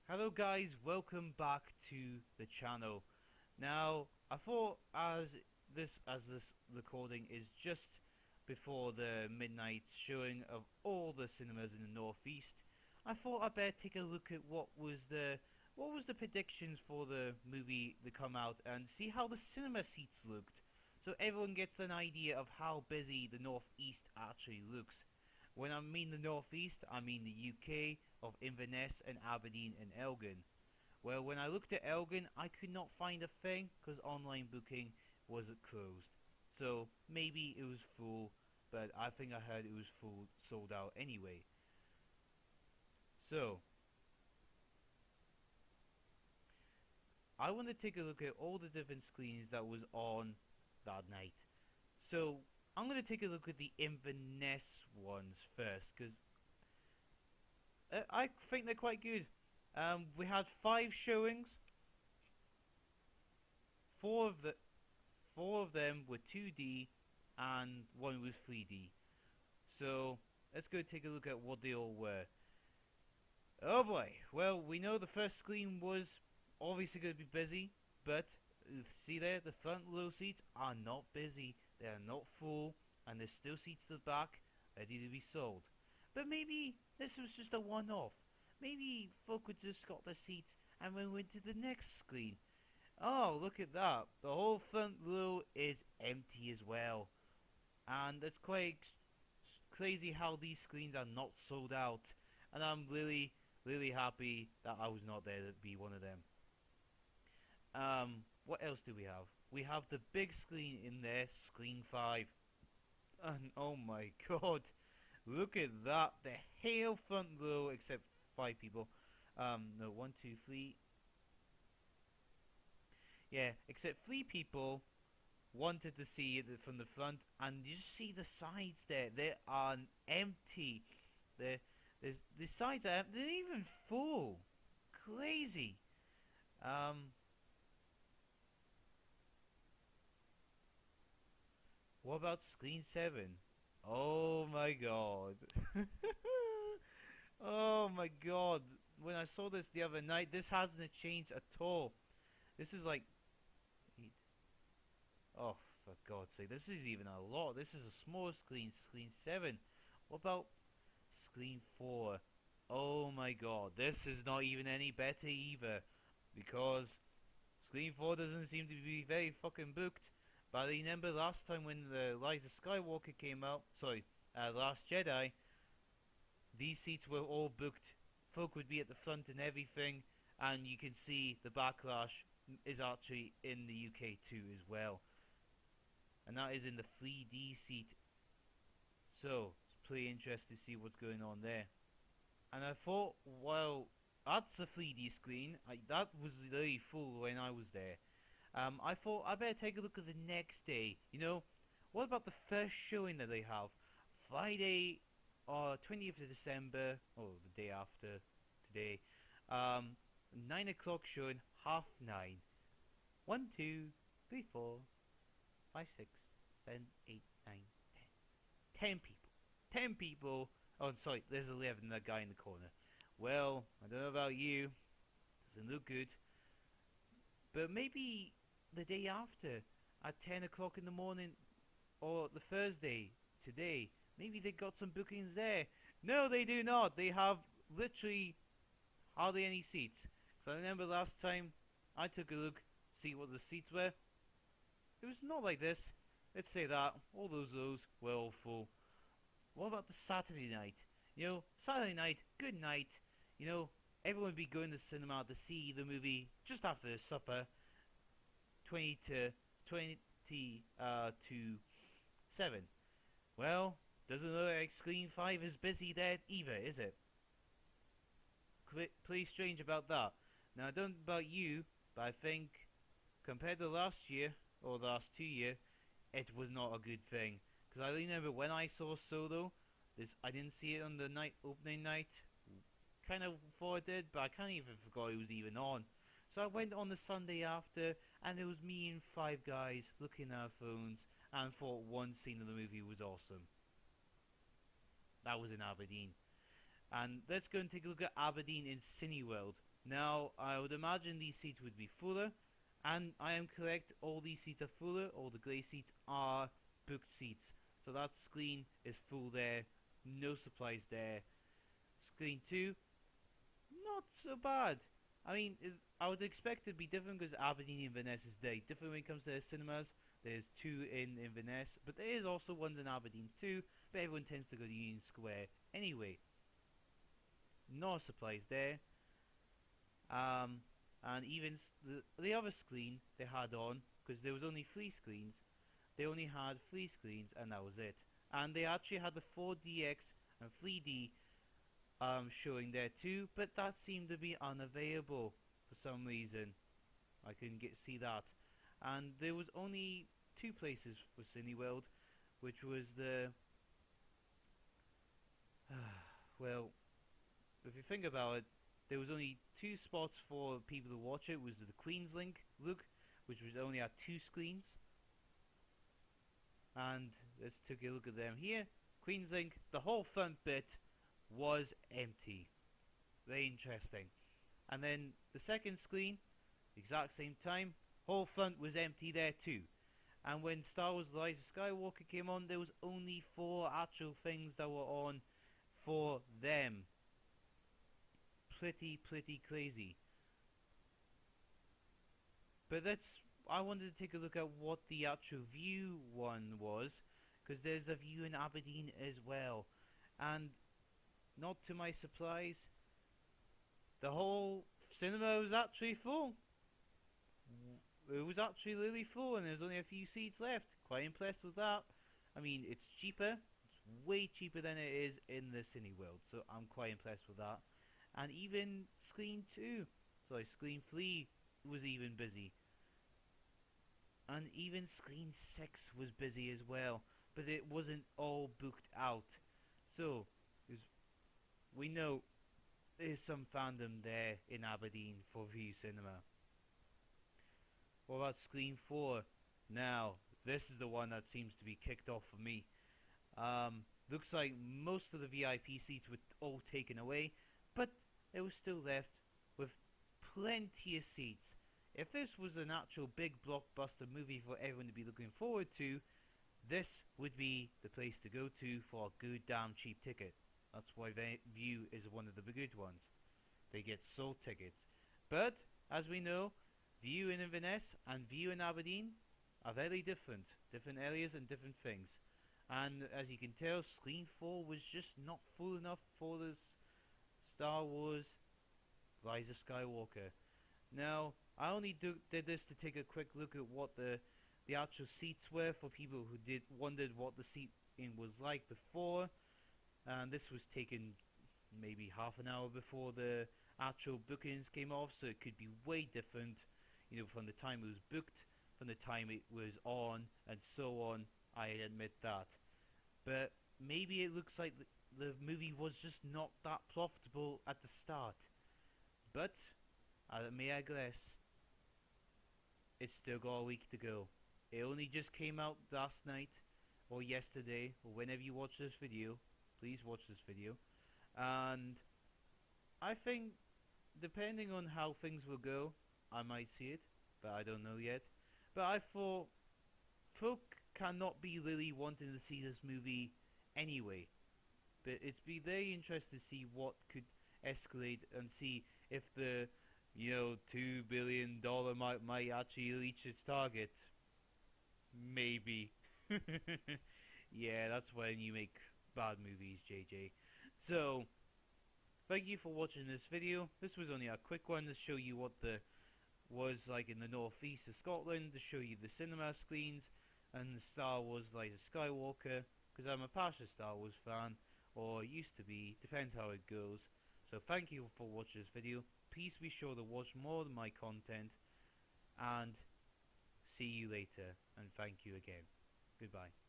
Hello guys, welcome back to the channel. Now, I thought as this recording is just before the midnight showing of all the cinemas in the northeast, I thought I'd better take a look at what was the predictions for the movie that come out and see how the cinema seats looked, so everyone gets an idea of how busy the northeast actually looks. When I mean the northeast, I mean the UK of Inverness and Aberdeen and Elgin. Well, when I looked at Elgin, I could not find a thing because online booking was closed. So maybe it was full, but I think I heard it was full, sold out anyway. So I want to take a look at all the different screens that was on that night. So I'm going to take a look at the Inverness ones first because I think they're quite good. We had 5 showings. Four of the four of them were 2D, and one was 3D. So let's go take a look at what they all were. Oh boy! Well, we know the first screen was obviously going to be busy, but see there, the front row seats are not busy. They are not full, and there's still seats to the back ready to be sold. But maybe this was just a one-off. Maybe folk would just got their seats and then went to the next screen. Oh, look at that. The whole front row is empty as well. And it's quite crazy how these screens are not sold out. And I'm really, really happy that I was not there to be one of them. What else do we have? We have the big screen in there, screen 5. And oh my god, look at that. The whole front row, except 5 people. No, 1, 2, 3. Yeah, except 3 people wanted to see it from the front, and you just see the sides there. They are empty. They're, the sides are they're even full. Crazy. Um, what about screen 7? Oh my god. Oh my god. When I saw this the other night, this hasn't changed at all. This is like oh, for God's sake, this is even a lot. This is a small screen, screen 7. What about screen 4? Oh my god, this is not even any better either. Because screen 4 doesn't seem to be very fucking booked. But I remember last time when the Rise of Skywalker came out, sorry, Last Jedi, these seats were all booked. Folk would be at the front and everything, and you can see the backlash is actually in the UK too as well. And that is in the 3D seat. So it's pretty interesting to see what's going on there. And I thought, well, that's a 3D screen. That was really full when I was there. I thought I better take a look at the next day. What about the first showing that they have? Friday, 20th of December, or the day after today. 9 o'clock showing, 9:30. 1, 2, 3, 4, 5, 6, 7, 8, 9, 10. 10 people. 10 people. Oh, sorry, there's 11, that guy in the corner. Well, I don't know about you. Doesn't look good. But maybe the day after, at 10 o'clock in the morning, or the Thursday, today, maybe they got some bookings there. No, they do not. They have literally hardly any seats. Because I remember last time I took a look, see what the seats were. It was not like this. Let's say that. All those rows were all full. What about the Saturday night? Saturday night, good night. Everyone would be going to the cinema to see the movie just after the supper. 20 to 7. Well, doesn't look like screen 5 is busy there either, is it? Pretty strange about that. Now, I don't know about you, but I think compared to last year, or the last 2 years, it was not a good thing. Because I remember when I saw Solo, I didn't see it on the opening night. Kind of thought I did, but I kind of even forgot it was even on. So I went on the Sunday after, and it was me and 5 guys looking at our phones, and thought one scene of the movie was awesome. That was in Aberdeen. And let's go and take a look at Aberdeen in Cineworld. Now, I would imagine these seats would be fuller, and I am correct, all these seats are fuller, all the grey seats are booked seats. So that screen is full there, no supplies there. Screen 2, not so bad. I mean, I would expect it to be different because Aberdeen and Inverness is different when it comes to their cinemas. There's two in Inverness, but there is also ones in Aberdeen too, but everyone tends to go to Union Square anyway. No supplies there. And even the other screen they had on, because there was only 3 screens, they only had 3 screens and that was it. And they actually had the 4DX and 3D showing there too, but that seemed to be unavailable for some reason. I couldn't see that. And there was only 2 places for Cineworld, which was the well, if you think about it, there was only 2 spots for people to watch it. It was the Queen's look, which was only at 2 screens. And let's take a look at them here. Queen's Link, the whole front bit was empty. Very interesting. And then the second screen, exact same time, whole front was empty there too. And when Star Wars The Rise of Skywalker came on, there was only 4 actual things that were on for them. Pretty crazy. But I wanted to take a look at what the actual View one was, because there's a View in Aberdeen as well. And not to my surprise, the whole cinema was actually full. It was actually really full, and there's only a few seats left. Quite impressed with that. I mean, it's cheaper. It's way cheaper than it is in the Cineworld, so I'm quite impressed with that. And even Screen 2, sorry, Screen 3 was even busy. And even Screen 6 was busy as well, but it wasn't all booked out. So, we know there's some fandom there in Aberdeen for View Cinema. What about Screen 4? Now, this is the one that seems to be kicked off for me. Looks like most of the VIP seats were all taken away, but it was still left with plenty of seats. If this was an actual big blockbuster movie for everyone to be looking forward to, this would be the place to go to for a good damn cheap ticket. That's why View is one of the good ones. They get sold tickets. But, as we know, View in Inverness and View in Aberdeen are very different. Different areas and different things. And as you can tell, Screen 4 was just not full enough for this Star Wars Rise of Skywalker. Now, I only did this to take a quick look at what the actual seats were for people who wondered what the seating was like before. And this was taken maybe half an hour before the actual bookings came off, so it could be way different, you know, from the time it was booked, from the time it was on, and so on. I admit that. But maybe it looks like the movie was just not that profitable at the start. But, may I guess, it's still got a week to go. It only just came out last night, or yesterday, or whenever you watch this video. Please watch this video. And I think, depending on how things will go, I might see it, but I don't know yet. But I thought, folk cannot be really wanting to see this movie anyway. But it's be very interesting to see what could escalate and see if the, $2 billion might actually reach its target. Maybe. Yeah, that's when you make bad movies, JJ. So, thank you for watching this video. This was only a quick one to show you what was like in the northeast of Scotland, to show you the cinema screens and the Star Wars Rise of Skywalker, because I'm a passionate Star Wars fan, or used to be, depends how it goes. So thank you for watching this video. Please be sure to watch more of my content, and see you later, and thank you again. Goodbye.